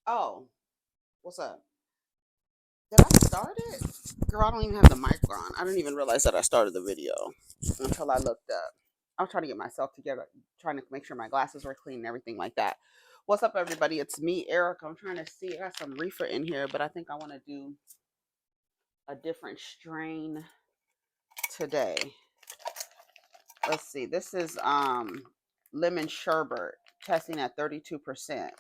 Oh, what's up? Did I start it? Girl, I don't even have the mic on. I didn't even realize that I started the video until I looked up. I was trying to get myself together, trying to make sure my glasses were clean and everything like that. What's up, everybody? It's me, Eric. I'm trying to see. I got some reefer in here, but I think I want to do a different strain today. Let's see. This is lemon sherbet, testing at 32%.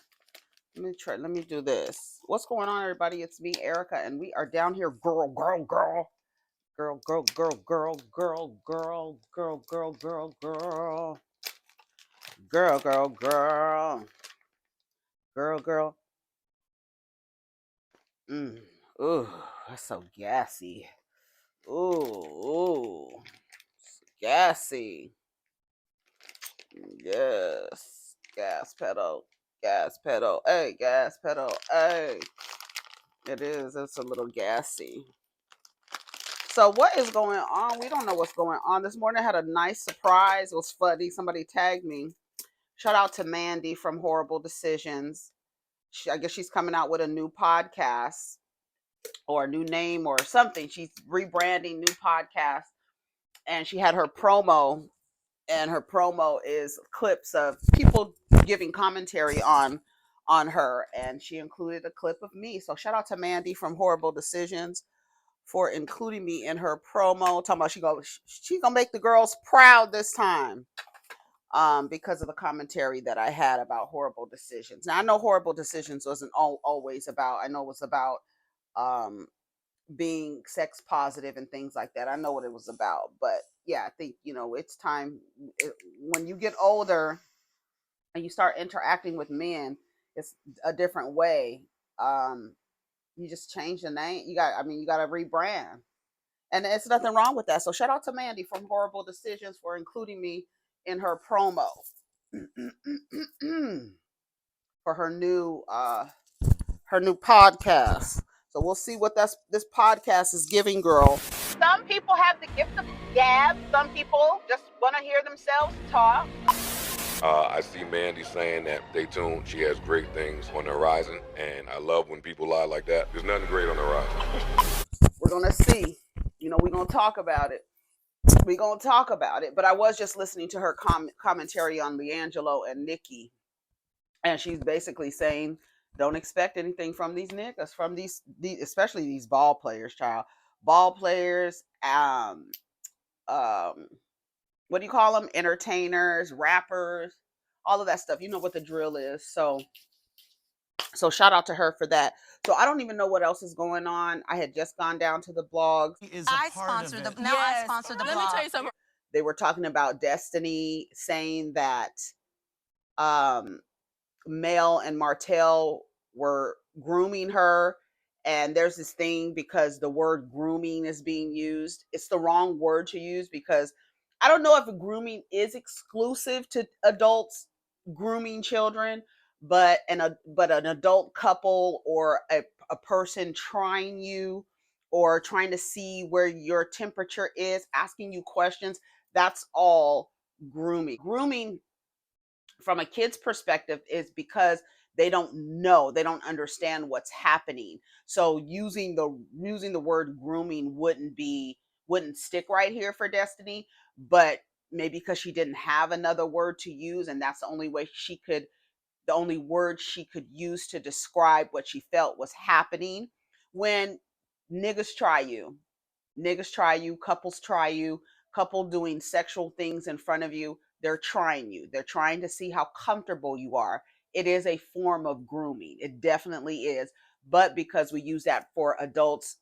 Let me do this. What's going on, everybody? It's me, Erica, and we are down here, girl, girl, girl, girl, girl, girl, girl, girl, girl, girl, girl, girl, girl, girl, girl. Mm. Ooh, that's so gassy. Ooh, gassy. Yes, gas pedal, gas pedal. Hey, gas pedal. Hey, it is. It's a little gassy. So what is going on? We don't know what's going on. This morning I had a nice surprise. It was funny. Somebody tagged me. Shout out to Mandy from Horrible Decisions. I guess she's coming out with a new podcast or a new name or something. She's rebranding new podcast, and she had her promo, and her promo is clips of people giving commentary on her, and she included a clip of me. So shout out to Mandy from Horrible Decisions for including me in her promo. Talking about she's gonna make the girls proud this time. Because of the commentary that I had about horrible decisions. Now I know horrible decisions wasn't always about. I know it was about um, being sex positive and things like that. I know what it was about, but yeah, I think it's time when you get older and you start interacting with men. It's a different way. Um, you just change the name. You got to rebrand, and it's nothing wrong with that. So shout out to Mandy from Horrible Decisions for including me in her promo for her new podcast. So we'll see what this podcast is giving, girl. Some people have the gift of gab. Some people just want to hear themselves talk. I see Mandy saying that stay tuned. She has great things on the horizon, and I love when people lie like that. There's nothing great on the horizon. We're gonna see. We're gonna talk about it. We're gonna talk about it. But I was just listening to her commentary on Leangelo and Nikki, and she's basically saying, "Don't expect anything from these niggas, from these especially these ball players, child. Ball players, um, what do you call them? Entertainers, rappers, all of that stuff. You know what the drill is. So shout out to her for that. So I don't even know what else is going on. I had just gone down to the blogs. I sponsor the now. Yes. I sponsor the blog. Let me tell you something. They were talking about Destiny, saying that um, Mel and Martell were grooming her. And there's this thing because the word grooming is being used. It's the wrong word to use because I don't know if grooming is exclusive to adults grooming children, but an adult couple or a person trying you or trying to see where your temperature is, asking you questions, that's all grooming. Grooming from a kid's perspective is because they don't know, they don't understand what's happening. So using the word grooming wouldn't stick right here for Destiny, but maybe because she didn't have another word to use, and that's the only word she could use to describe what she felt was happening. When niggas try you, couples try you, couple doing sexual things in front of you, they're trying you. They're trying to see how comfortable you are. It is a form of grooming. It definitely is. But because we use that for adults,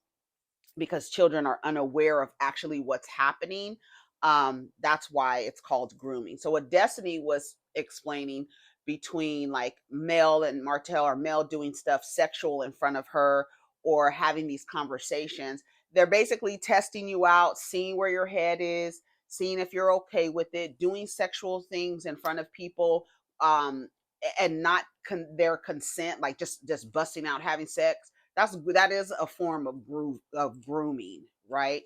because children are unaware of actually what's happening, that's why it's called grooming. So what Destiny was explaining between like Mel and Martell, or Mel doing stuff sexual in front of her or having these conversations, they're basically testing you out, seeing where your head is, seeing if you're okay with it, doing sexual things in front of people, um, and not their consent, like just busting out having sex. That is a form of grooming, right?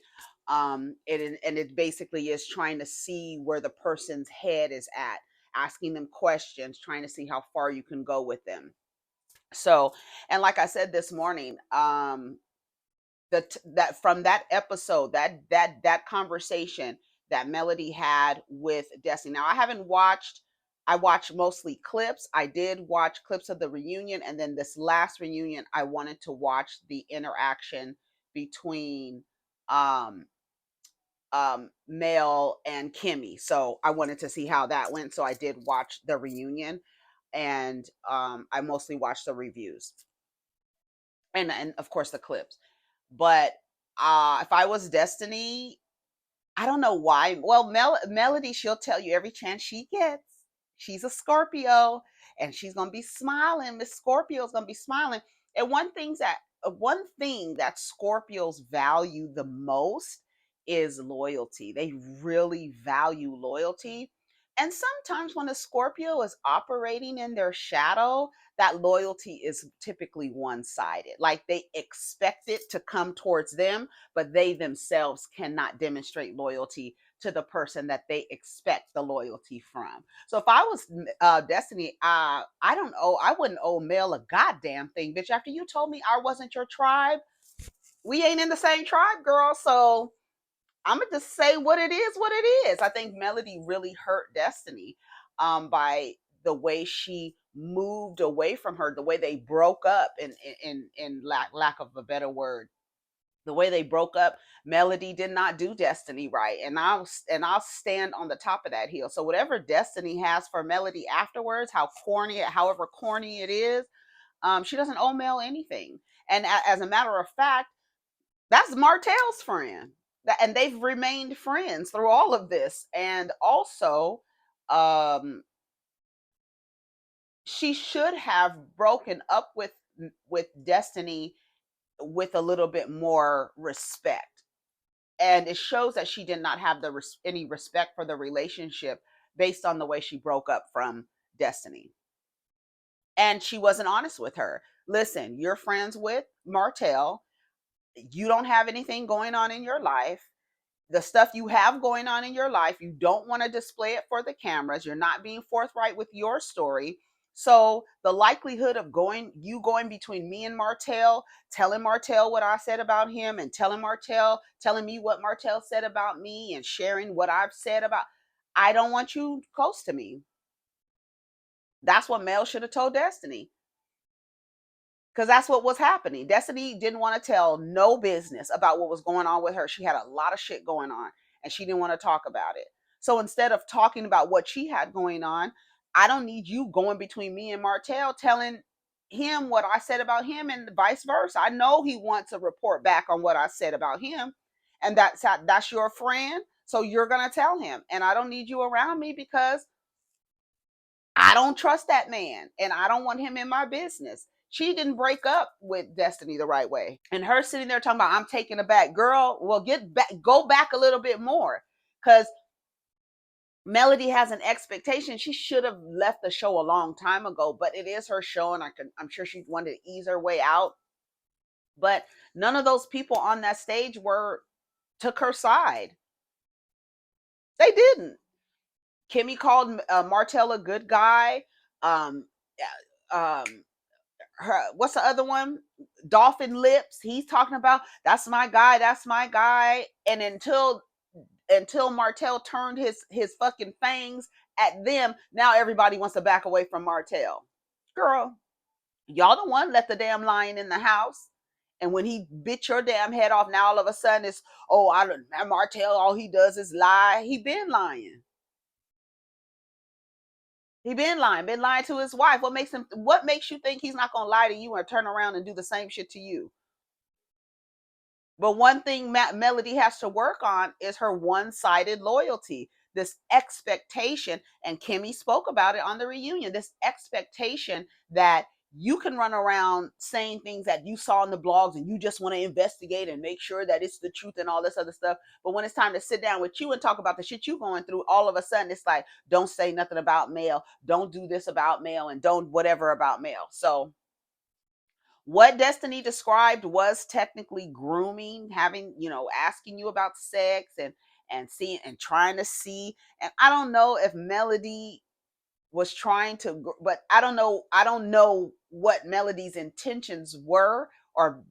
It basically is trying to see where the person's head is at, asking them questions, trying to see how far you can go with them. So, and like I said this morning, that from that episode, that conversation that Melody had with Destiny. Now, I watched mostly clips. I did watch clips of the reunion, and then this last reunion I wanted to watch the interaction between um Mel and Kimmy. So I wanted to see how that went. So I did watch the reunion, and I mostly watched the reviews and of course the clips. But if I was Destiny, I don't know why. Well, Melody, she'll tell you every chance she gets. She's a Scorpio, and she's gonna be smiling. Miss Scorpio's gonna be smiling. And one thing that Scorpios value the most is loyalty. They really value loyalty. And sometimes when a Scorpio is operating in their shadow, that loyalty is typically one-sided. Like they expect it to come towards them, but they themselves cannot demonstrate loyalty to the person that they expect the loyalty from. So if I was Destiny, I wouldn't owe Mel a goddamn thing, bitch. After you told me I wasn't your tribe, we ain't in the same tribe, girl. So I'm gonna just say what it is, what it is. I think Melody really hurt Destiny by the way she moved away from her, the way they broke up, in lack of a better word, the way they broke up. Melody did not do Destiny right, and I'll stand on the top of that hill. So whatever Destiny has for Melody afterwards, however corny it is, she doesn't owe Mel anything. And as a matter of fact, that's Martell's friend, and they've remained friends through all of this. And also, um, she should have broken up with Destiny with a little bit more respect, and it shows that she did not have any respect for the relationship based on the way she broke up from Destiny, and she wasn't honest with her. Listen, you're friends with Martell. You don't have anything going on in your life. The stuff you have going on in your life, you don't want to display it for the cameras. You're not being forthright with your story. So the likelihood of going between me and Martell, telling Martell what I said about him, and telling me what Martell said about me, and sharing what I've said about, I don't want you close to me. That's what Mel should have told Destiny, because that's what was happening. Destiny didn't want to tell no business about what was going on with her. She had a lot of shit going on, and she didn't want to talk about it. So instead of talking about what she had going on, I don't need you going between me and Martell telling him what I said about him, and vice versa. I know he wants a report back on what I said about him, and that's your friend, so you're gonna tell him. And I don't need you around me because I don't trust that man, and I don't want him in my business. She didn't break up with Destiny the right way. And her sitting there talking about, I'm taking it back. Girl, well, go back a little bit more. Because Melody has an expectation. She should have left the show a long time ago, but it is her show, and I'm sure she wanted to ease her way out. But none of those people on that stage took her side. They didn't. Kimmy called Martell a good guy. Um, what's the other one? Dolphin Lips. He's talking about, that's my guy, that's my guy. And until Martell turned his fucking fangs at them, now everybody wants to back away from Martell. Girl, y'all the one let the damn lion in the house. And when he bit your damn head off, now all of a sudden it's, oh, I don't, Martell, all he does is lie. He been lying. Been lying to his wife. What makes you think he's not gonna lie to you and turn around and do the same shit to you? But one thing Melody has to work on is her one-sided loyalty, this expectation, and Kimmy spoke about it on the reunion, this expectation that you can run around saying things that you saw in the blogs, and you just want to investigate and make sure that it's the truth and all this other stuff. But when it's time to sit down with you and talk about the shit you going through, all of a sudden it's like, don't say nothing about Mel, don't do this about Mel, and don't whatever about Mel. So what Destiny described was technically grooming, having, asking you about sex and seeing and trying to see. And I don't know if Melody was trying to, but I don't know what Melody's intentions were, or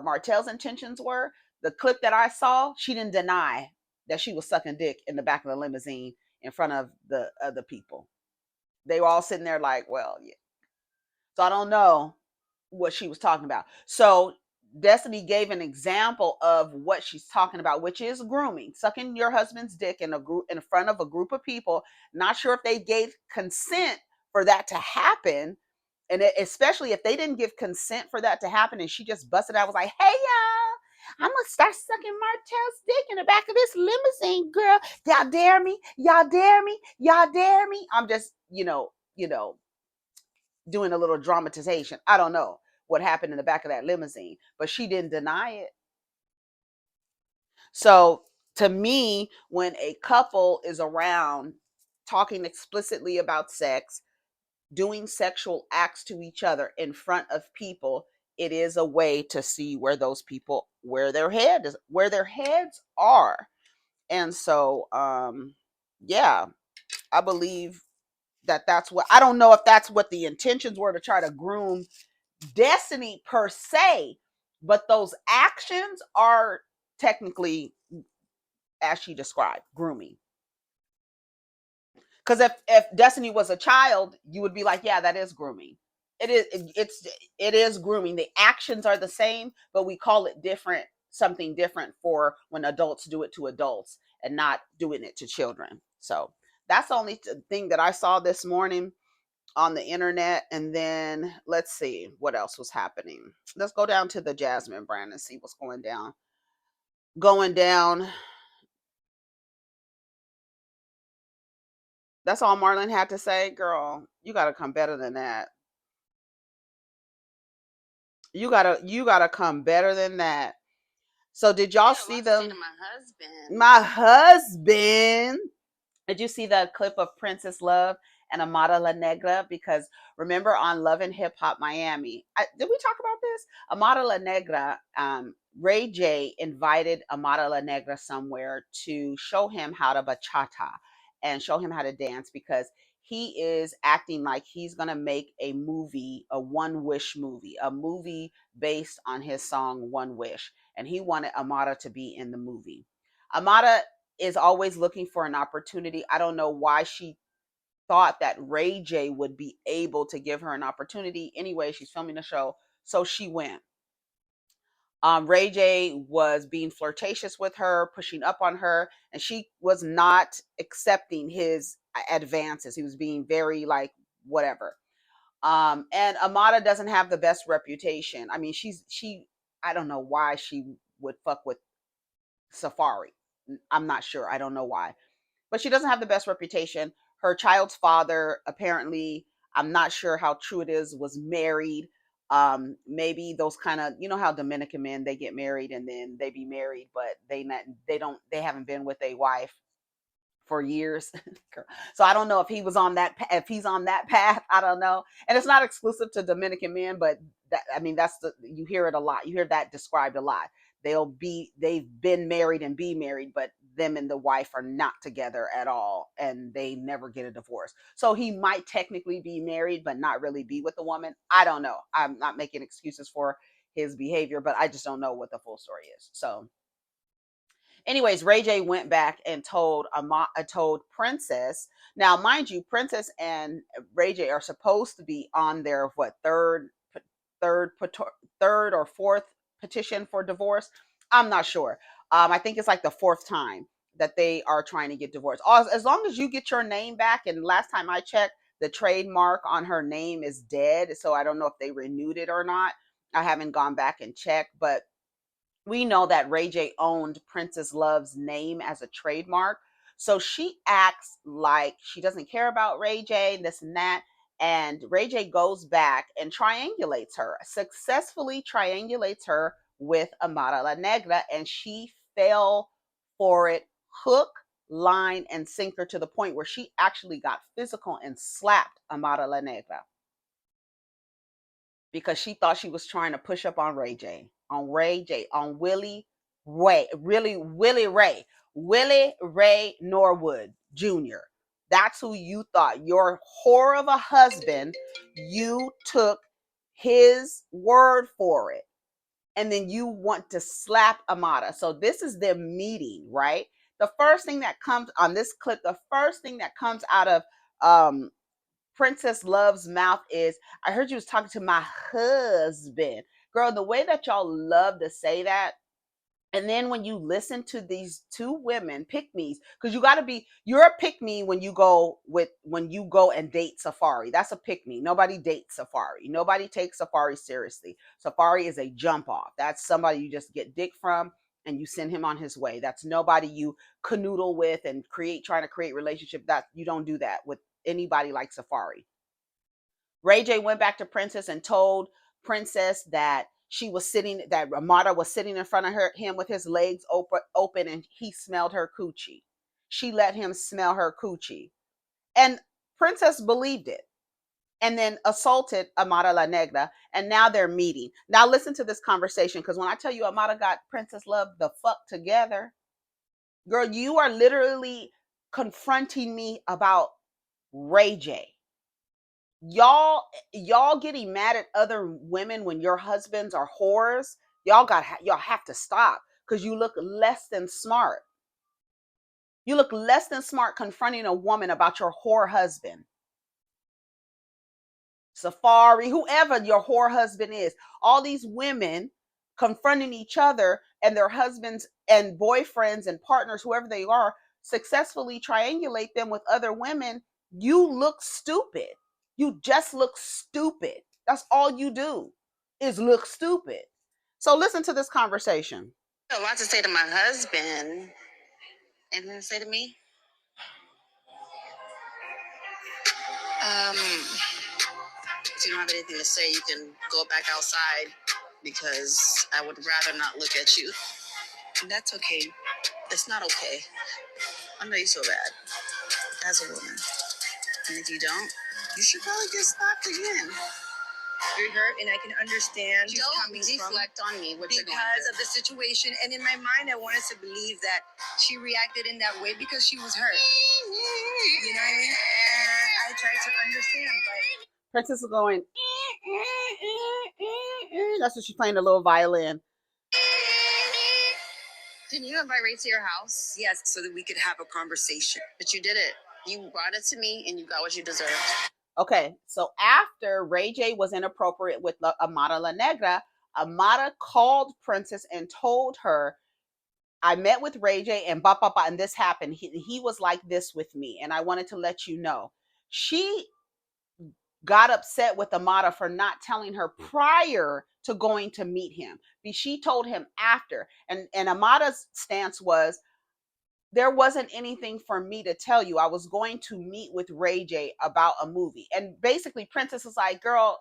Martell's intentions were. The clip that I saw, she didn't deny that she was sucking dick in the back of the limousine in front of the other people. They were all sitting there like, well, yeah. So I don't know what she was talking about. So Destiny gave an example of what she's talking about, which is grooming, sucking your husband's dick in a group, in front of a group of people. Not sure if they gave consent for that to happen, and especially if they didn't give consent for that to happen, and she just busted out, was like, "Hey y'all, I'm gonna start sucking Martell's dick in the back of this limousine, girl. Y'all dare me? Y'all dare me? Y'all dare me?" I'm just, doing a little dramatization. I don't know what happened in the back of that limousine, but she didn't deny it. So to me, when a couple is around talking explicitly about sex, doing sexual acts to each other in front of people, it is a way to see where those people, where their heads are. And so yeah, I believe that that's what, I don't know if that's what the intentions were, to try to groom Destiny per se, but those actions are technically, as she described, grooming. Because if Destiny was a child, you would be like, yeah, that is grooming. It is grooming. The actions are the same, but we call it different, something different for when adults do it to adults and not doing it to children. So that's the only thing that I saw this morning on the internet. And then let's see what else was happening. Let's go down to the Jasmine brand and see what's going down. That's all Marlon had to say. Girl, you gotta come better than that. You gotta come better than that. So did y'all see them? My husband. Did you see the clip of Princess Love and Amara LaNegra? Because remember on Love and Hip Hop Miami, did we talk about this? Amara LaNegra, Ray J invited Amara LaNegra somewhere to show him how to bachata and show him how to dance, because he is acting like he's going to make a movie, a One Wish movie, a movie based on his song One Wish. And he wanted Amara to be in the movie. Amara is always looking for an opportunity. I don't know why she thought that Ray J would be able to give her an opportunity. Anyway, she's filming the show, so she went. Ray J was being flirtatious with her, pushing up on her, and she was not accepting his advances. He was being very like whatever. And Amara doesn't have the best reputation. I mean, I don't know why she would fuck with Safari. I'm not sure. I don't know why. But she doesn't have the best reputation. Her child's father, apparently, I'm not sure how true it is, was married. Maybe those kind of, you know how Dominican men, they get married and then they be married, but they haven't been with a wife for years. So I don't know if he's on that path. I don't know. And it's not exclusive to Dominican men, but you hear it a lot. You hear that described a lot. They've been married and be married, but them and the wife are not together at all, and they never get a divorce. So he might technically be married, but not really be with the woman. I don't know. I'm not making excuses for his behavior, but I just don't know what the full story is. So anyways, Ray J went back and told Princess. Now, mind you, Princess and Ray J are supposed to be on their third or fourth petition for divorce. I'm not sure. I think it's like the fourth time that they are trying to get divorced. As long as you get your name back, and last time I checked, the trademark on her name is dead. So I don't know if they renewed it or not. I haven't gone back and checked, but we know that Ray J owned Princess Love's name as a trademark. So she acts like she doesn't care about Ray J, this and that. And Ray J goes back and successfully triangulates her with Amara LaNegra, and she fell for it hook, line, and sinker, to the point where she actually got physical and slapped Amara LaNegra because she thought she was trying to push up on Willie Ray Norwood Jr. That's who you thought. Your whore of a husband, you took his word for it. And then you want to slap Amara. So this is their meeting, right? The first thing that comes on this clip, the first thing that comes out of Princess Love's mouth is, I heard you was talking to my husband. Girl, the way that y'all love to say that, and then when you listen to these two women pick me's, because you're a pick me when you go and date Safari. That's a pick me. Nobody dates Safari. Nobody takes Safari seriously. Safari is a jump off. That's somebody you just get dick from and you send him on his way. That's nobody you canoodle with and trying to create relationship. That you don't do that with anybody like Safari. Ray J went back to Princess and told Princess that Amara was sitting in front of him with his legs open and he smelled her coochie. She let him smell her coochie. And Princess believed it and then assaulted Amara LaNegra, and now they're meeting. Now listen to this conversation, because when I tell you Amara got Princess Love the fuck together, girl, you are literally confronting me about Ray J. Y'all getting mad at other women when your husbands are whores. Y'all have to stop, because you look less than smart. You look less than smart confronting a woman about your whore husband. Safari, whoever your whore husband is, all these women confronting each other and their husbands and boyfriends and partners, whoever they are, successfully triangulate them with other women. You look stupid. You just look stupid. That's all you do, is look stupid. So listen to this conversation. A lot to say to my husband. Anything to say to me? If you don't have anything to say, you can go back outside, because I would rather not look at you. And that's okay. It's not okay. I know you so bad as a woman. And if you don't, you should probably get stopped again. You're hurt, and I can understand. Don't deflect on me what you're going through. Because of the situation. And in my mind, I wanted to believe that she reacted in that way because she was hurt. You know what I mean? And I tried to understand, but Princess is going, that's what she's playing, the little violin. Didn't you invite Ray to your house? Yes, so that we could have a conversation. But you did it. You brought it to me, and you got what you deserved. Okay, so after Ray J was inappropriate with Amara LaNegra, Amara called Princess and told her, I met with Ray J and and this happened. He was like this with me, and I wanted to let you know. She got upset with Amara for not telling her prior to going to meet him. She told him after. And Amara's stance was, there wasn't anything for me to tell you. I was going to meet with Ray J about a movie. And basically Princess was like, girl,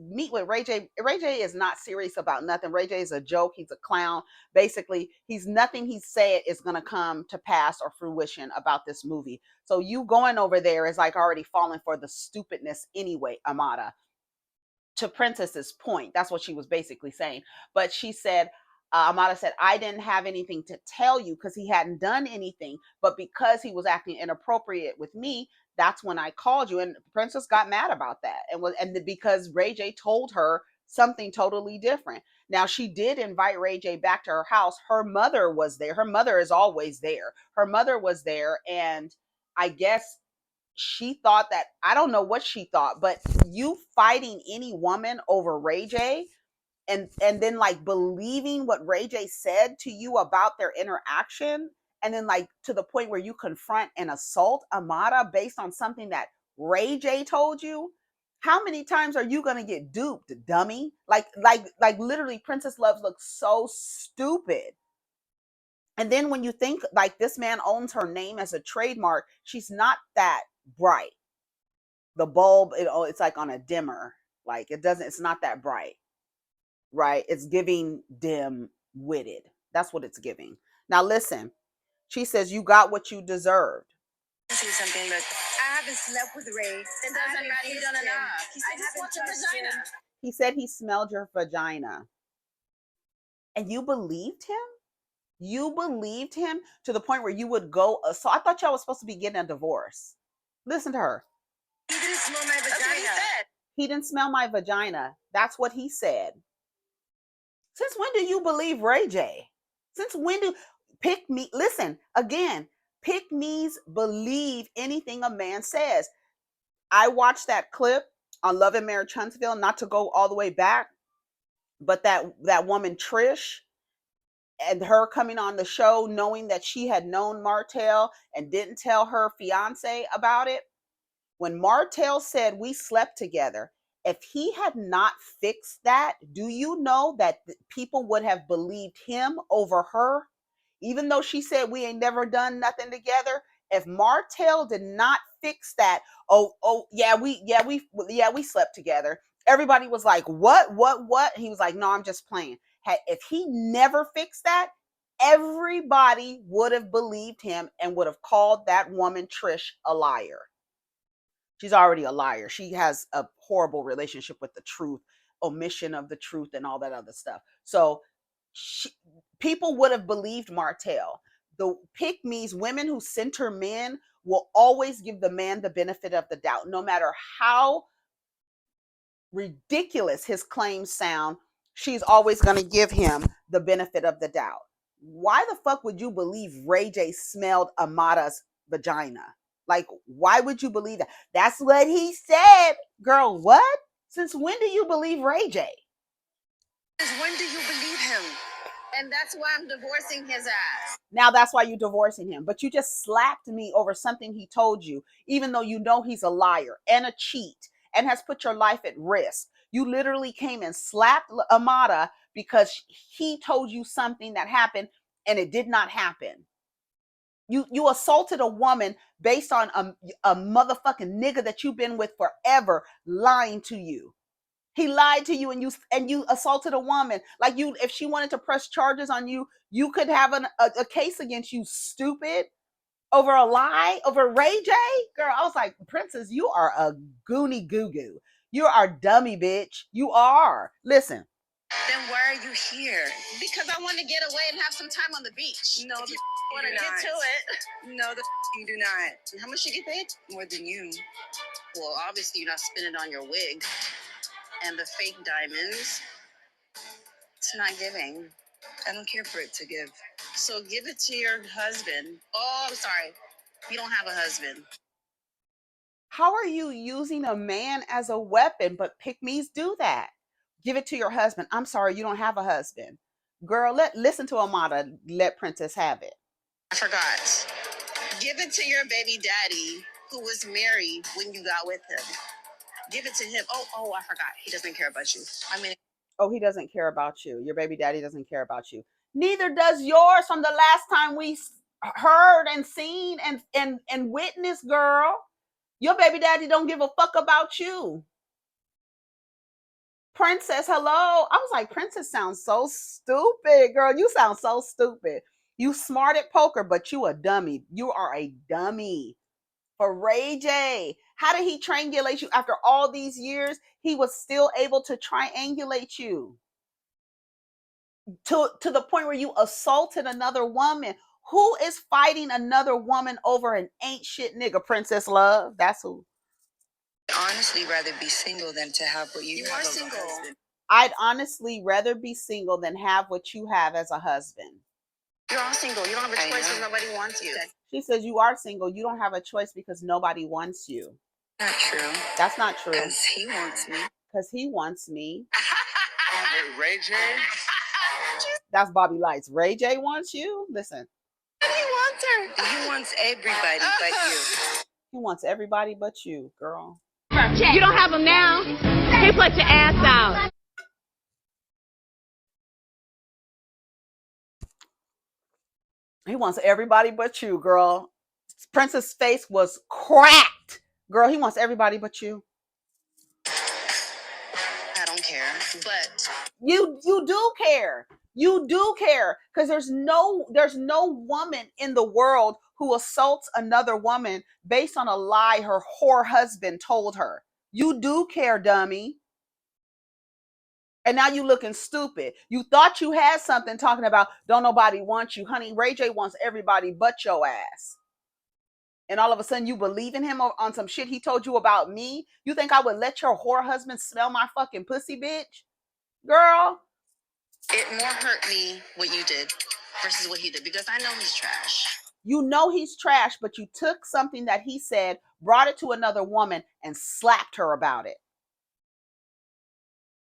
meet with Ray J. Ray J is not serious about nothing. Ray J is a joke. He's a clown. Basically, nothing he said is going to come to pass or fruition about this movie. So you going over there is like already falling for the stupidness anyway, Amara. To Princess's point, that's what she was basically saying. But she said, Amara said, I didn't have anything to tell you because he hadn't done anything. But because he was acting inappropriate with me, that's when I called you. And Princess got mad about that. Because Ray J told her something totally different. Now, she did invite Ray J back to her house. Her mother was there. Her mother is always there. Her mother was there. And I guess she thought that, I don't know what she thought, but you fighting any woman over Ray J and then like believing what Ray J said to you about their interaction, and then like to the point where you confront and assault Amara based on something that Ray J told you. How many times are you gonna get duped, dummy? Like literally Princess Love looks so stupid. And then when you think like this man owns her name as a trademark, she's not that bright. The bulb, it's like on a dimmer. Like it's not that bright, right? It's giving dim-witted. That's what it's giving. Now listen, she says, you got what you deserved. See something, but I haven't slept with Ray. It doesn't matter, you done enough. He said, I just want your vagina. He said he smelled your vagina. And you believed him? You believed him to the point where you would go. So I thought y'all was supposed to be getting a divorce. Listen to her. He didn't smell my vagina. That's what he said. He didn't smell my vagina. That's what he said. Since when do you believe Ray J? Since when do pick me? Listen, again, pick me's believe anything a man says. I watched that clip on Love and Marriage Huntsville, not to go all the way back, but that woman Trish and her coming on the show knowing that she had known Martell and didn't tell her fiance about it. When Martell said we slept together, if he had not fixed that, do you know that people would have believed him over her? Even though she said we ain't never done nothing together, if Martell did not fix that, we slept together. Everybody was like, what? He was like, no, I'm just playing. If he never fixed that, everybody would have believed him and would have called that woman Trish a liar. She's already a liar. She has a horrible relationship with the truth, omission of the truth, and all that other stuff. So people would have believed Martell. The pick-me's, women who center men, will always give the man the benefit of the doubt, no matter how ridiculous his claims sound. She's always going to give him the benefit of the doubt. Why the fuck would you believe Ray J smelled Amara's vagina? Like, why would you believe that? That's what he said. Girl, what? Since when do you believe Ray J? When do you believe him? And that's why I'm divorcing his ass. Now that's why you're divorcing him. But you just slapped me over something he told you, even though you know he's a liar and a cheat and has put your life at risk. You literally came and slapped Amara because he told you something that happened and it did not happen. You assaulted a woman based on a motherfucking nigga that you've been with forever lying to you. He lied to you and you assaulted a woman. Like, you, if she wanted to press charges on you, you could have a case against you, stupid, over a lie, over Ray J. Girl, I was like, Princess, you are a goony goo goo. You are dummy, bitch. You are. Listen. Then why are you here? Because I want to get away and have some time on the beach. No, if you want to get to it. No, you do not. How much you get paid? More than you. Well, obviously you're not spending on your wig and the fake diamonds. It's not giving. I don't care for it to give. So give it to your husband. Oh, I'm sorry. You don't have a husband. How are you using a man as a weapon? But pick-me's do that. Give it to your husband. I'm sorry, you don't have a husband. Girl, listen to Amara. Let Princess have it. I forgot. Give it to your baby daddy who was married when you got with him. Give it to him. Oh, I forgot. He doesn't care about you. I mean, oh, he doesn't care about you. Your baby daddy doesn't care about you. Neither does yours from the last time we heard and seen and witnessed, girl. Your baby daddy don't give a fuck about you. Princess, hello. I was like, Princess sounds so stupid, girl. You sound so stupid. You smart at poker, but you a dummy. You are a dummy. For Ray J, how did he triangulate you after all these years? He was still able to triangulate you to the point where you assaulted another woman. Who is fighting another woman over an ain't shit nigga? Princess Love, that's who. Honestly, rather be single than to have what you have. Are single. I'd honestly rather be single than have what you have as a husband. You're all single. You don't have a choice because nobody wants you. She says you are single. You don't have a choice because nobody wants you. Not true. That's not true. Because he wants me. Because he wants me. Ray J? That's Bobby Lights. Ray J wants you? Listen. He wants her. He wants everybody but you. He wants everybody but you, girl. You don't have them now? He put your ass out. He wants everybody but you, girl. Princess' face was cracked. Girl, he wants everybody but you. I don't care, but you do care. You do care, because there's no woman in the world who assaults another woman based on a lie her whore husband told her. You do care, dummy. And now you looking stupid. You thought you had something talking about don't nobody want you. Honey, Ray J wants everybody but your ass. and all of a sudden you believe in him on some shit he told you about me? You think I would let your whore husband smell my fucking pussy, bitch? Girl. It more hurt me what you did versus what he did, because I know he's trash. You know he's trash, but you took something that he said, brought it to another woman, and slapped her about it.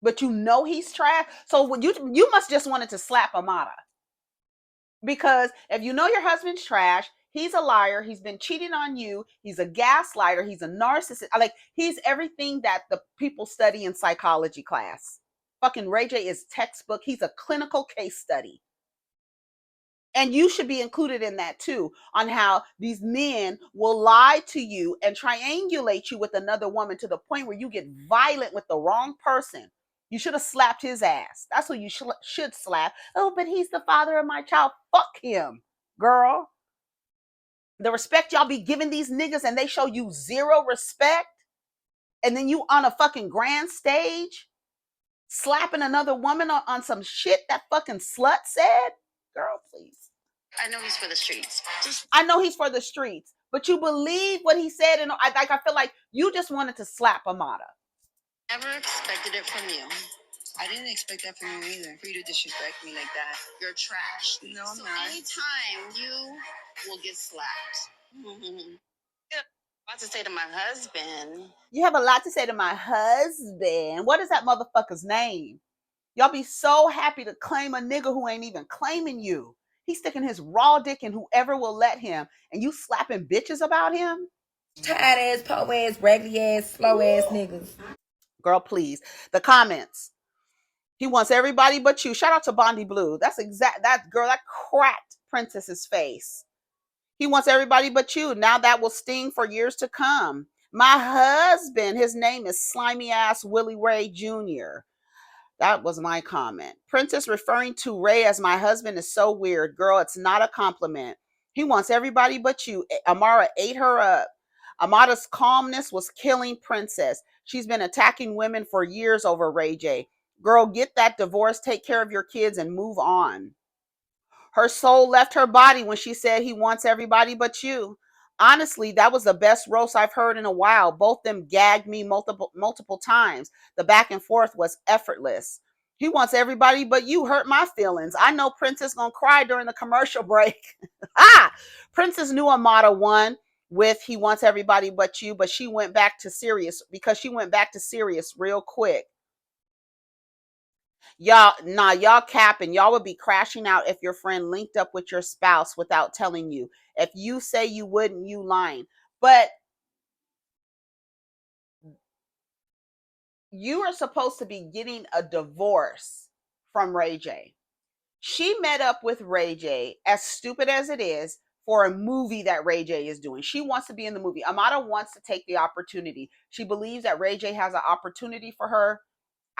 But you know he's trash. So you must just wanted to slap Amara. Because if you know your husband's trash, he's a liar, he's been cheating on you, he's a gaslighter, he's a narcissist. Like, he's everything that the people study in psychology class. Fucking Ray J is textbook. He's a clinical case study. And you should be included in that too, on how these men will lie to you and triangulate you with another woman to the point where you get violent with the wrong person. You should have slapped his ass. That's who you should slap. Oh, but he's the father of my child. Fuck him, girl. The respect y'all be giving these niggas and they show you zero respect. And then you on a fucking grand stage slapping another woman on some shit that fucking slut said. Girl, please. I know he's for the streets. I know he's for the streets, but you believe what he said, and I feel like you just wanted to slap Amara. Never expected it from you. I didn't expect that from you either. For you to disrespect me like that. You're trash. No, I'm not. Anytime you will get slapped. About to say to my husband. You have a lot to say to my husband. What is that motherfucker's name? Y'all be so happy to claim a nigga who ain't even claiming you. He's sticking his raw dick in whoever will let him, and you slapping bitches about him? Tired ass, po ass, raggedy ass, slow ass niggas. Girl, please. The comments. He wants everybody but you. Shout out to Bondi Blue. That's that girl that cracked Princess's face. He wants everybody but you. Now that will sting for years to come. My husband, his name is slimy ass Willie Ray Jr. That was my comment. Princess referring to Ray as my husband is so weird. Girl, it's not a compliment. He wants everybody but you. Amara ate her up. Amara's calmness was killing Princess. She's been attacking women for years over Ray J. Girl, get that divorce, take care of your kids, and move on. Her soul left her body when she said he wants everybody but you. Honestly, that was the best roast I've heard in a while. Both them gagged me multiple times. The back and forth was effortless. He wants everybody but you. Hurt my feelings. I know Princess gonna cry during the commercial break. Princess knew Amara won with he wants everybody but you, but she went back to serious real quick. Y'all capping. Y'all would be crashing out if your friend linked up with your spouse without telling you. If you say you wouldn't, you lying. But you are supposed to be getting a divorce from Ray J. She met up with Ray J, as stupid as it is, for a movie that Ray J is doing. She wants to be in the movie. Amara wants to take the opportunity. She believes that Ray J has an opportunity for her.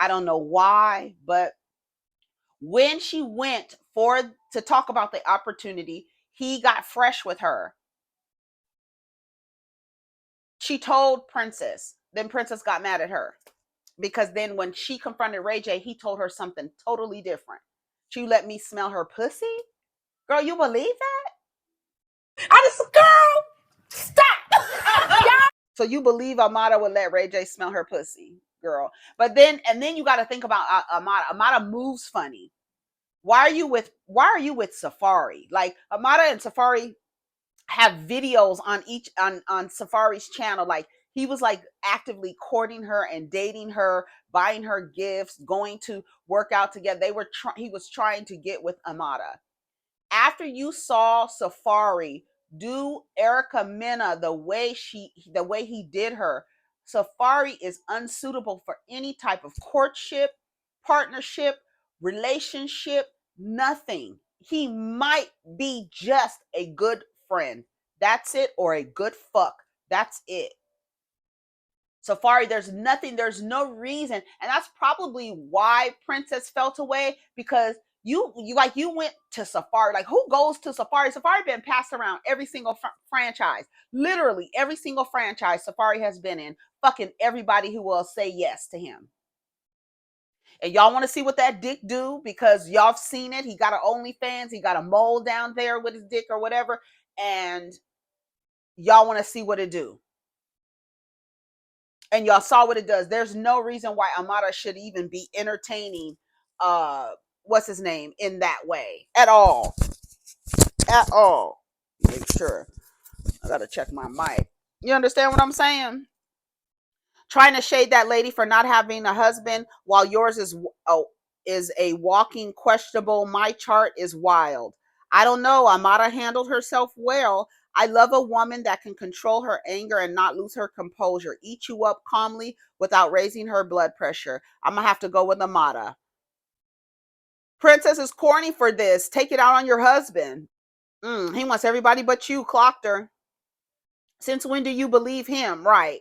I don't know why, but when she went to talk about the opportunity, he got fresh with her. She told Princess. Then Princess got mad at her. Because then when she confronted Ray J, he told her something totally different. She let me smell her pussy? Girl, you believe that? I just, girl, stop. So you believe Amara would let Ray J smell her pussy, girl. But then you got to think about Amara. Amara moves funny. Why are you with Safari? Like, Amara and Safari have videos on Safari's channel. Like, he was like actively courting her and dating her, buying her gifts, going to work out together. He was trying to get with Amara. After you saw Safari do Erica Mena the way he did her, Safari is unsuitable for any type of courtship, partnership, relationship, nothing. He might be just a good friend. That's it. Or a good fuck. That's it. Safari, there's no reason. And that's probably why Princess felt away, because you went to Safari. Like, who goes to Safari? Safari been passed around every single franchise. Literally every single franchise Safari has been in. Fucking everybody who will say yes to him. And y'all want to see what that dick do? Because y'all have seen it. He got an OnlyFans. He got a mole down there with his dick or whatever. And y'all want to see what it do. And y'all saw what it does. There's no reason why Amara should even be entertaining what's his name in that way at all. At all. Make sure. I gotta check my mic. You understand what I'm saying? Trying to shade that lady for not having a husband while yours is a walking questionable. My chart is wild. I don't know. Amara handled herself well. I love a woman that can control her anger and not lose her composure. Eat you up calmly without raising her blood pressure. I'm gonna have to go with Amara. Princess is corny for this. Take it out on your husband. He wants everybody but you. Clocked her. Since when do you believe him? Right.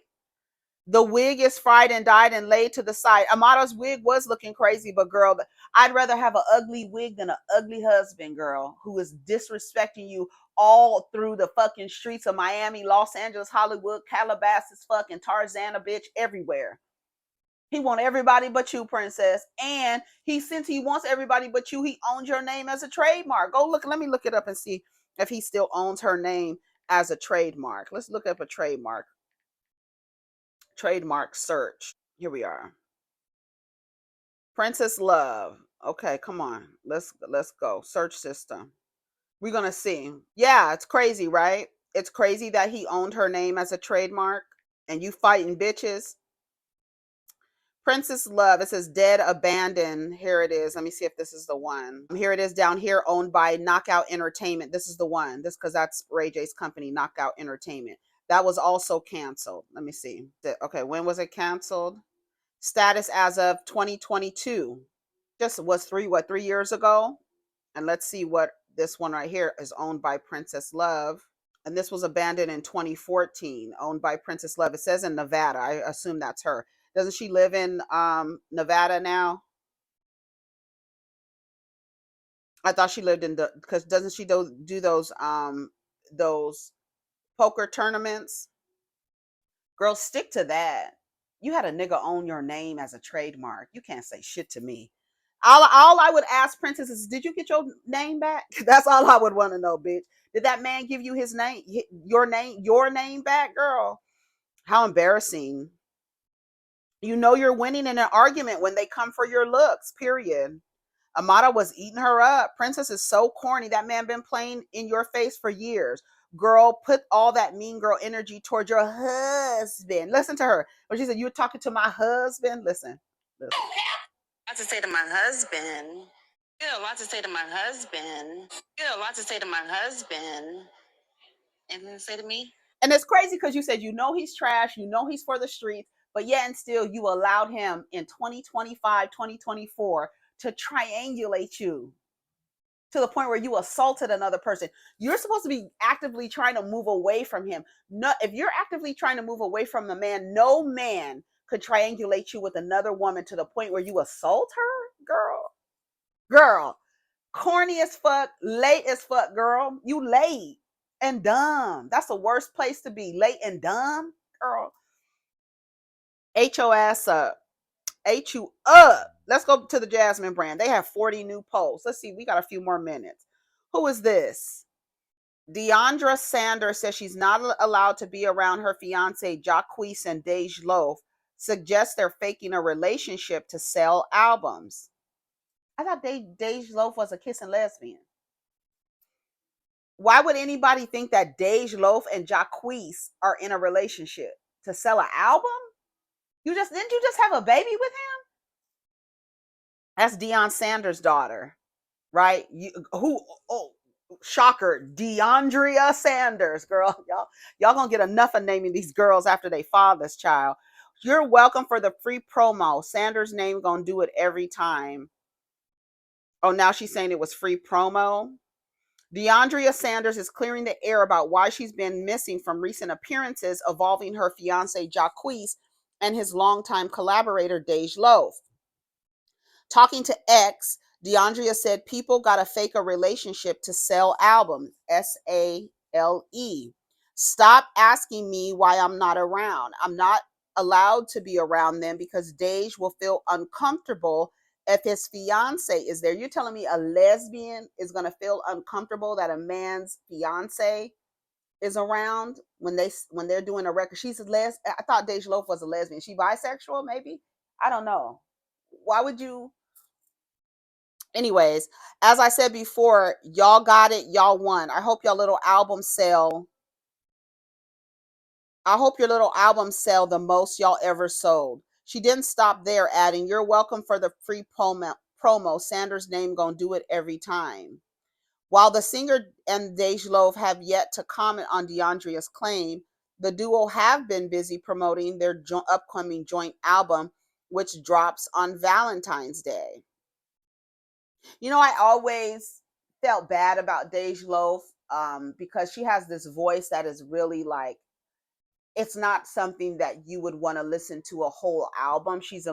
The wig is fried and dyed and laid to the side. Amara's wig was looking crazy, but girl, I'd rather have an ugly wig than an ugly husband, girl, who is disrespecting you all through the fucking streets of Miami, Los Angeles, Hollywood, Calabasas, fucking Tarzana, bitch, everywhere. He want everybody but you, princess. And since he wants everybody but you, he owns your name as a trademark. Go look. Let me look it up and see if he still owns her name as a trademark. Let's look up a trademark. Trademark search. Here we are. Princess Love. Okay, come on. Let's go. Search system. We're gonna see. Yeah, it's crazy, right? It's crazy that he owned her name as a trademark and you fighting bitches. Princess Love. It says dead, abandoned. Here it is. Let me see if this is the one. Here it is down here, owned by Knockout Entertainment. This is the one. This because that's Ray J's company, Knockout Entertainment. That was also canceled. Let me see. Okay, when was it canceled? Status as of 2022. Just was 3 years ago? And let's see what this one right here is owned by Princess Love. And this was abandoned in 2014, owned by Princess Love. It says in Nevada. I assume that's her. Doesn't she live in Nevada now? I thought she lived in because doesn't she do those poker tournaments? Girl, stick to that. You had a nigga own your name as a trademark. You can't say shit to me. All I would ask Princess is, did you get your name back? That's all I would want to know, bitch. Did that man give you his name, your name back, girl? How embarrassing. You know you're winning in an argument when they come for your looks, period. Amara was eating her up. Princess is so corny. That man been playing in your face for years. Girl, put all that mean girl energy towards your husband. Listen to her. When she said, you were talking to my husband. Listen. A lot to say to my husband. A lot to say to my husband. A lot to say to my husband. Anything to say to me? And it's crazy because you said, you know, he's trash. You know, he's for the streets. But yet and still, you allowed him in 2025, 2024 to triangulate you to the point where you assaulted another person. You're supposed to be actively trying to move away from him. No, if you're actively trying to move away from the man, no man could triangulate you with another woman to the point where you assault her, girl. Corny as fuck, late as fuck, girl. You late and dumb. That's the worst place to be. Late and dumb, girl. H your ass up. Ate you up. Let's go to the Jasmine brand. They have 40 new posts. Let's see. We got a few more minutes. Who is this? Deiondra Sanders says she's not allowed to be around her fiance, Jacquees and Dej Loaf. Suggests they're faking a relationship to sell albums. I thought Dej Loaf was a kissing lesbian. Why would anybody think that Dej Loaf and Jacquees are in a relationship? To sell an album? Didn't you just have a baby with him? That's Deion Sanders' daughter, right? Shocker, Deondra Sanders, girl. Y'all gonna get enough of naming these girls after they father's child. You're welcome for the free promo. Sanders' name gonna do it every time. Oh, now she's saying it was free promo. Deondra Sanders is clearing the air about why she's been missing from recent appearances involving her fiance Jacquees and his longtime collaborator Dej Loaf. Talking to X, Deondra said people gotta fake a relationship to sell albums. SALE. Stop asking me why I'm not around. I'm not allowed to be around them because Dej will feel uncomfortable if his fiance is there. You're telling me a lesbian is gonna feel uncomfortable that a man's fiance is around when they're doing a record. She's a I thought Deja Loaf was a lesbian. She bisexual, maybe? I don't know. Why would you? Anyways, as I said before, y'all got it. Y'all won. I hope your little albums sell. I hope your little albums sell the most y'all ever sold. She didn't stop there, adding, "You're welcome for the free promo. Sanders' name gonna do it every time." While the singer and Dej Loaf have yet to comment on Deondra's claim, the duo have been busy promoting their upcoming joint album, which drops on Valentine's Day. You know, I always felt bad about Dej Loaf because she has this voice that is really like, it's not something that you would want to listen to a whole album. She's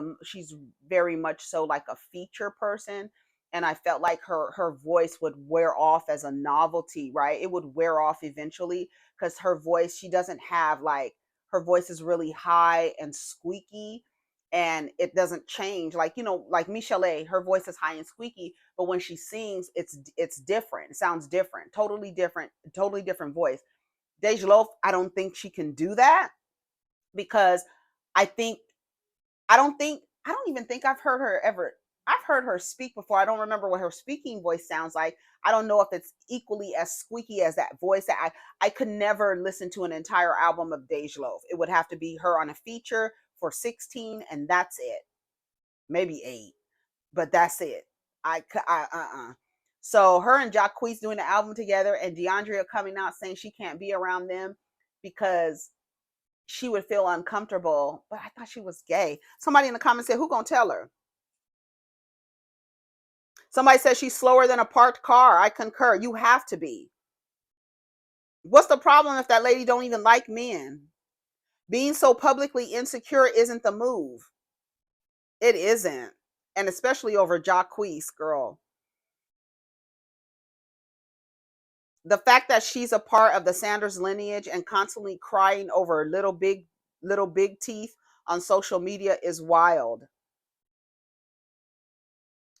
very much so like a feature person, and I felt like her voice would wear off as a novelty, right? It would wear off eventually because her voice, she doesn't have like, her voice is really high and squeaky, and it doesn't change. Like, you know, like Michelle, her voice is high and squeaky, but when she sings, it's different. It sounds different, totally different voice. Deja Loaf, I don't think she can do that because I think I don't even think I've heard her ever. I've heard her speak before. I don't remember what her speaking voice sounds like. I don't know if it's equally as squeaky as that voice. That I could never listen to an entire album of Deja Loaf. It would have to be her on a feature for 16, and that's it. Maybe 8, but that's it. So her and Jacquees doing the album together, and Deiondra coming out saying she can't be around them because she would feel uncomfortable. But I thought she was gay. Somebody in the comments said, "Who gonna tell her?" Somebody says she's slower than a parked car. I concur. You have to be. What's the problem if that lady don't even like men? Being so publicly insecure isn't the move. It isn't. And especially over Jacquees, girl. The fact that she's a part of the Sanders lineage and constantly crying over little big teeth on social media is wild.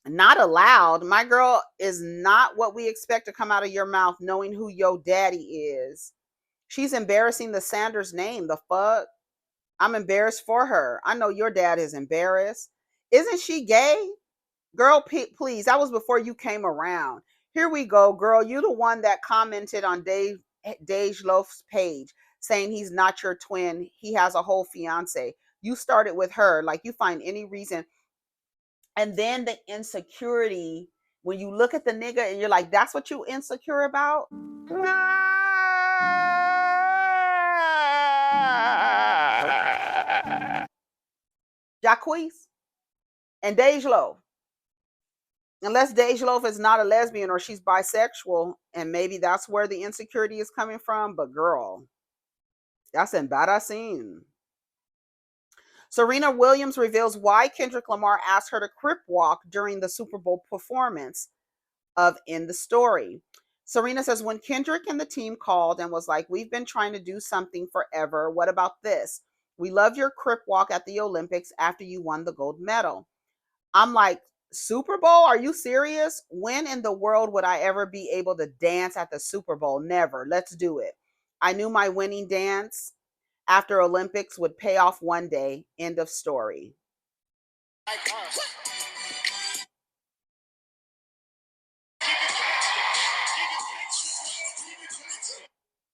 Not allowed. My girl is not what we expect to come out of your mouth, knowing who your daddy is. She's embarrassing the Sanders name. The fuck? I'm embarrassed for her. I know your dad is embarrassed. Isn't she gay? Girl, please. That was before you came around. Here we go, girl. You the one that commented on Dej Loaf's page saying he's not your twin. He has a whole fiance. You started with her. Like, you find any reason. And then the insecurity, when you look at the nigga and you're like, that's what you insecure about? Jacquees and Dej Loaf. Unless Deja Loaf is not a lesbian or she's bisexual, and maybe that's where the insecurity is coming from. But girl, that's embarrassing. Serena Williams reveals why Kendrick Lamar asked her to crip walk during the Super Bowl performance of In the Story. Serena says, when Kendrick and the team called and was like, "We've been trying to do something forever. What about this? We love your crip walk at the Olympics after you won the gold medal." I'm like, Super Bowl? Are you serious? When in the world would I ever be able to dance at the Super Bowl? Never. Let's do it. I knew my winning dance after Olympics would pay off one day. End of story.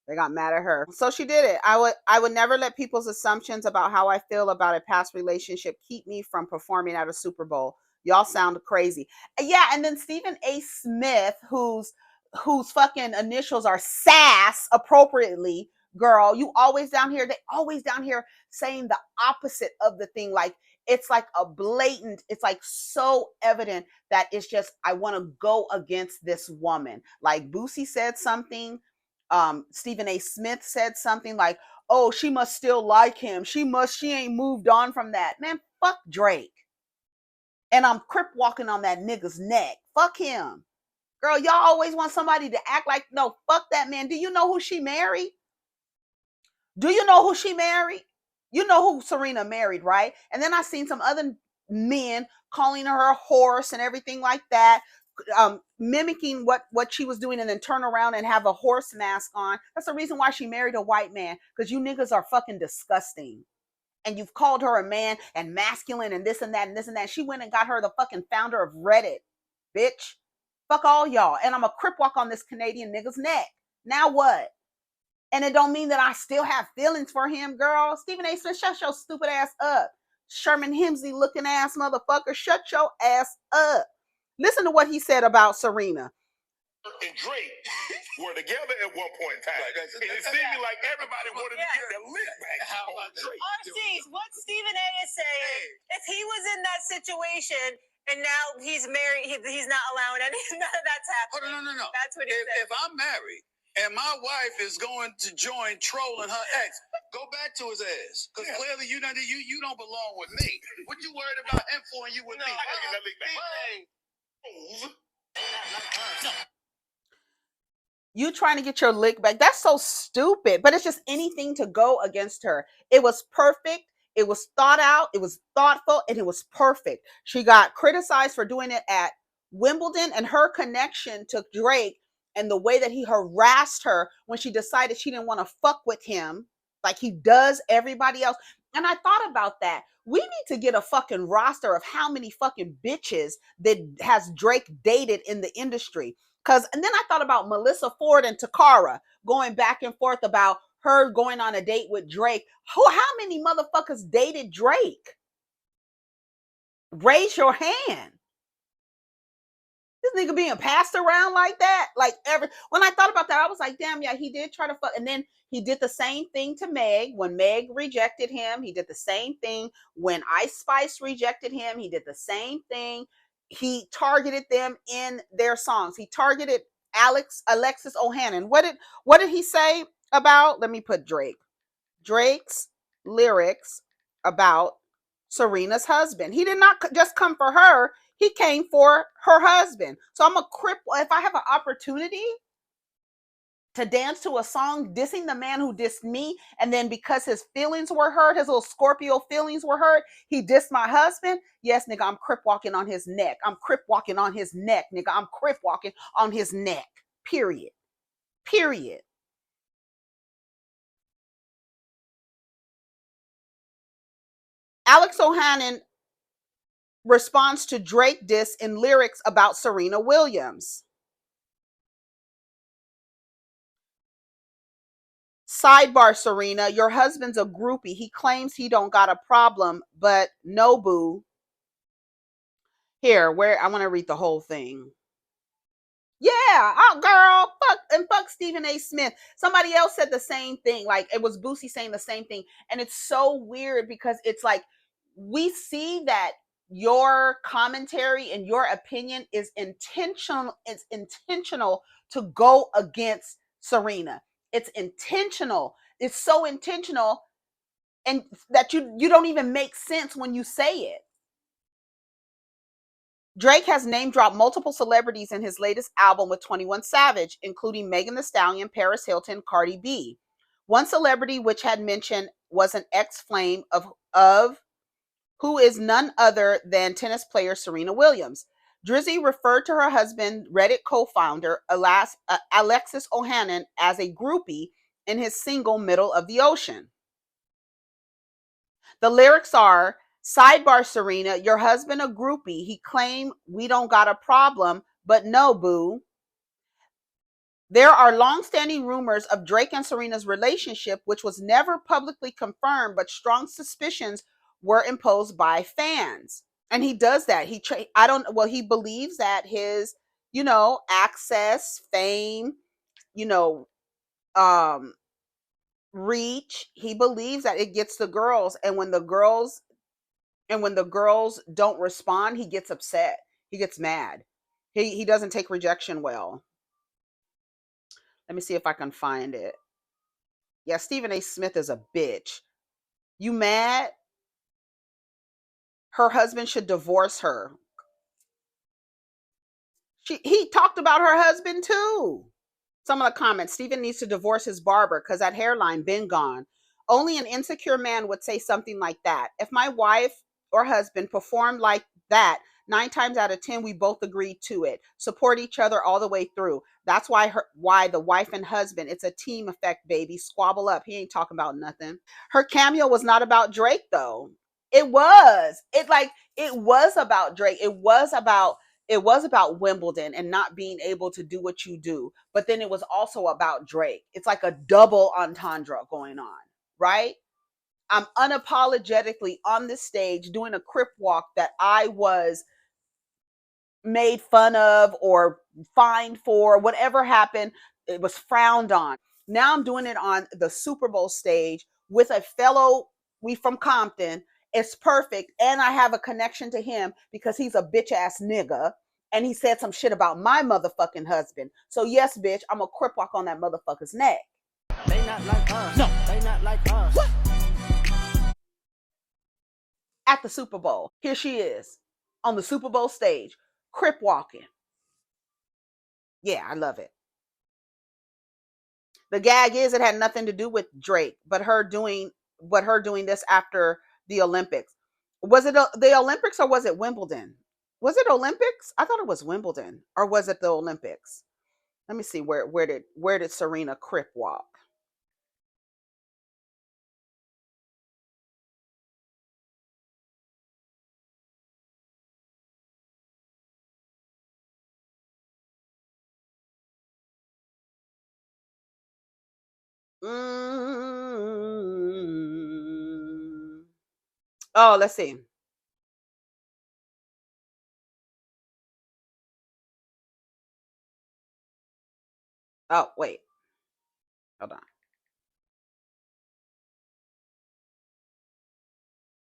They got mad at her. So she did it. I would never let people's assumptions about how I feel about a past relationship keep me from performing at a Super Bowl. Y'all sound crazy. Yeah, and then StephenASmith, whose fucking initials are SAS appropriately, girl, they always down here saying the opposite of the thing. Like, it's like a blatant, it's like so evident that it's just, I want to go against this woman. Like Boosie said something, StephenASmith said something like, "Oh, she must still like him. She ain't moved on from that." Man, fuck Drake. And I'm crip walking on that nigga's neck. Fuck him. Girl, y'all always want somebody to act like, no, fuck that man. Do you know who she married? Do you know who she married? You know who Serena married, right? And then I seen some other men calling her a horse and everything like that, mimicking what she was doing and then turn around and have a horse mask on. That's the reason why she married a white man, because you niggas are fucking disgusting. And you've called her a man and masculine and this and that and this and that. She went and got her the fucking founder of Reddit, bitch. Fuck all y'all. And I'm a crip walk on this Canadian nigga's neck. Now what? And it don't mean that I still have feelings for him, girl. StephenASmith, shut your stupid ass up. Sherman Hemsley looking ass motherfucker, shut your ass up. Listen to what he said about Serena. And Drake were together at one point in time. And it seemed like everybody wanted to get their lick back. How about Drake? RC, what Stephen A is saying, if he was in that situation and now he's married, he's not allowing none of that to happen. Oh, no. That's what he said. If I'm married and my wife is going to join trolling her ex, go back to his ass. Because clearly you don't belong with me. What you worried about him for and you with me? I gotta get that lick back. You trying to get your lick back. That's so stupid, but it's just anything to go against her. It was perfect. It was thought out. It was thoughtful, and it was perfect. She got criticized for doing it at Wimbledon, and her connection to Drake and the way that he harassed her when she decided she didn't want to fuck with him like he does everybody else. And I thought about that. We need to get a fucking roster of how many fucking bitches that has Drake dated in the industry. And then I thought about Melissa Ford and Takara going back and forth about her going on a date with Drake. How many motherfuckers dated Drake? Raise your hand. This nigga being passed around like that. When I thought about that, I was like, damn, yeah, he did try to fuck. And then he did the same thing to Meg. When Meg rejected him, he did the same thing. When Ice Spice rejected him, he did the same thing. He targeted them in their songs. He targeted Alexis Ohanian. What did he say about, let me put Drake's lyrics about Serena's husband. He did not just come for her. He came for her husband. So I'm a crip. If I have an opportunity to dance to a song dissing the man who dissed me, and then because his feelings were hurt, his little Scorpio feelings were hurt, he dissed my husband. Yes, nigga, I'm crip walking on his neck. I'm crip walking on his neck, nigga. I'm crip walking on his neck. Period. Alex Ohanian responds to Drake diss in lyrics about Serena Williams. Sidebar, Serena, your husband's a groupie. He claims he don't got a problem, but no, boo. Here, I want to read the whole thing. Yeah, oh girl, fuck StephenASmith. Somebody else said the same thing. Like, it was Boosie saying the same thing. And it's so weird because it's like, we see that your commentary and your opinion is intentional. It's intentional to go against Serena. It's intentional. It's so intentional, and that you don't even make sense when you say it. Drake has name dropped multiple celebrities in his latest album with 21 Savage, including Megan Thee Stallion, Paris Hilton, Cardi B. One celebrity which had mentioned was an ex-flame of who is none other than tennis player Serena Williams. Drizzy referred to her husband, Reddit co-founder Alexis Ohanian, as a groupie in his single Middle of the Ocean. The lyrics are, sidebar, Serena, your husband a groupie. He claimed we don't got a problem, but no, boo. There are long-standing rumors of Drake and Serena's relationship, which was never publicly confirmed, but strong suspicions were imposed by fans. And he does that. He believes that his, access, fame, reach, he believes that it gets the girls. And when the girls don't respond, he gets upset. He gets mad. He doesn't take rejection well. Let me see if I can find it. Yeah, StephenASmith is a bitch. You mad? Her husband should divorce her. He talked about her husband too. Some of the comments, Stephen needs to divorce his barber because that hairline been gone. Only an insecure man would say something like that. If my wife or husband performed like that, 9 times out of 10, we both agreed to it. Support each other all the way through. That's why the wife and husband, it's a team effect, baby. Squabble up. He ain't talking about nothing. Her cameo was not about Drake, though. It was. It was about Drake. It was about Wimbledon and not being able to do what you do. But then it was also about Drake. It's like a double entendre going on, right? I'm unapologetically on this stage doing a crip walk that I was made fun of or fined for, whatever happened, it was frowned on. Now I'm doing it on the Super Bowl stage with a fellow, we from Compton. It's perfect. And I have a connection to him because he's a bitch ass nigga. And he said some shit about my motherfucking husband. So yes, bitch, I'm a crip walk on that motherfucker's neck. They not like us. No. They not like us. What? At the Super Bowl, here she is on the Super Bowl stage, crip walking. Yeah, I love it. The gag is it had nothing to do with Drake, but her doing this after the Olympics. Was it the Olympics or was it Wimbledon? Was it Olympics? I thought it was Wimbledon, or was it the Olympics? Let me see where did Serena crip walk? Oh, let's see. Oh, wait. Hold on.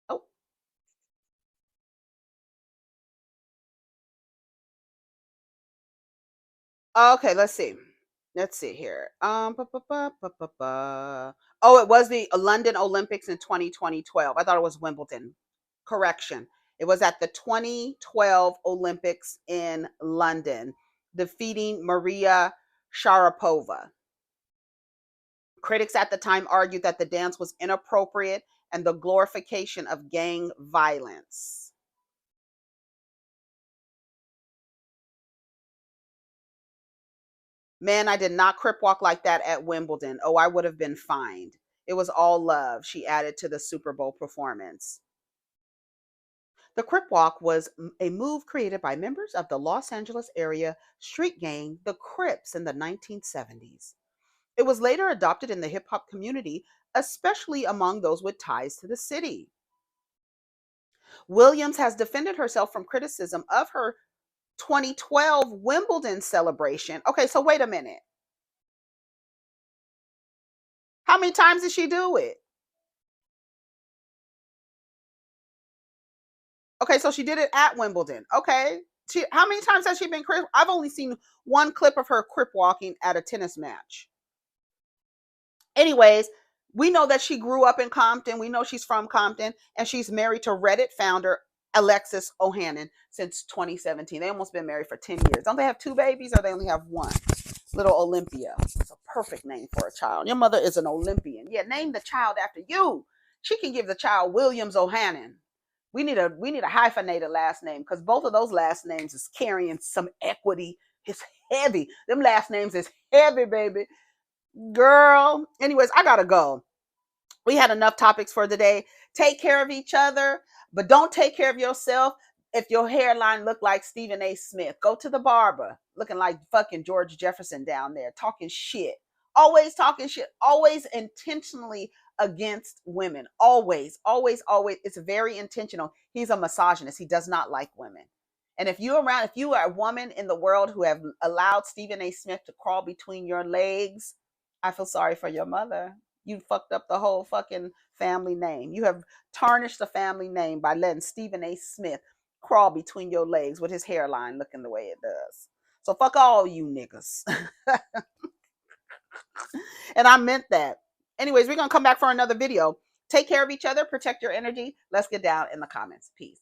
Oh. Okay, let's see. Let's see here. Oh, it was the London Olympics in 2012. I thought it was Wimbledon. Correction. It was at the 2012 Olympics in London, defeating Maria Sharapova. Critics at the time argued that the dance was inappropriate and the glorification of gang violence. Man, I did not crip walk like that at Wimbledon. Oh, I would have been fined. It was all love, she added to the Super Bowl performance. The crip walk was a move created by members of the Los Angeles area street gang, the Crips, in the 1970s. It was later adopted in the hip hop community, especially among those with ties to the city. Williams has defended herself from criticism of her 2012 Wimbledon celebration. Okay, so wait a minute. How many times did she do it? Okay, so she did it at Wimbledon. Okay. How many times has she been crip? I've only seen one clip of her crip walking at a tennis match. Anyways, we know that she grew up in Compton. We know she's from Compton, and she's married to Reddit founder Alexis Ohanian since 2017. They almost been married for 10 years. Don't they have 2 babies, or they only have 1? Little Olympia. It's a perfect name for a child. Your mother is an Olympian. Yeah, name the child after you. She can give the child Williams Ohanian. We need a hyphenated last name because both of those last names is carrying some equity. It's heavy. Them last names is heavy, baby. Girl. Anyways, I gotta go. We had enough topics for today. Take care of each other, but don't take care of yourself if your hairline look like StephenASmith. Go to the barber looking like fucking George Jefferson down there talking shit. Always talking shit. Always intentionally against women. Always, always, always. It's very intentional. He's a misogynist. He does not like women. And if you are a woman in the world who have allowed StephenASmith to crawl between your legs, I feel sorry for your mother. You fucked up the whole fucking family name. You have tarnished the family name by letting StephenASmith crawl between your legs with his hairline looking the way it does. So fuck all you niggas. And I meant that. Anyways, we're going to come back for another video. Take care of each other. Protect your energy. Let's get down in the comments. Peace.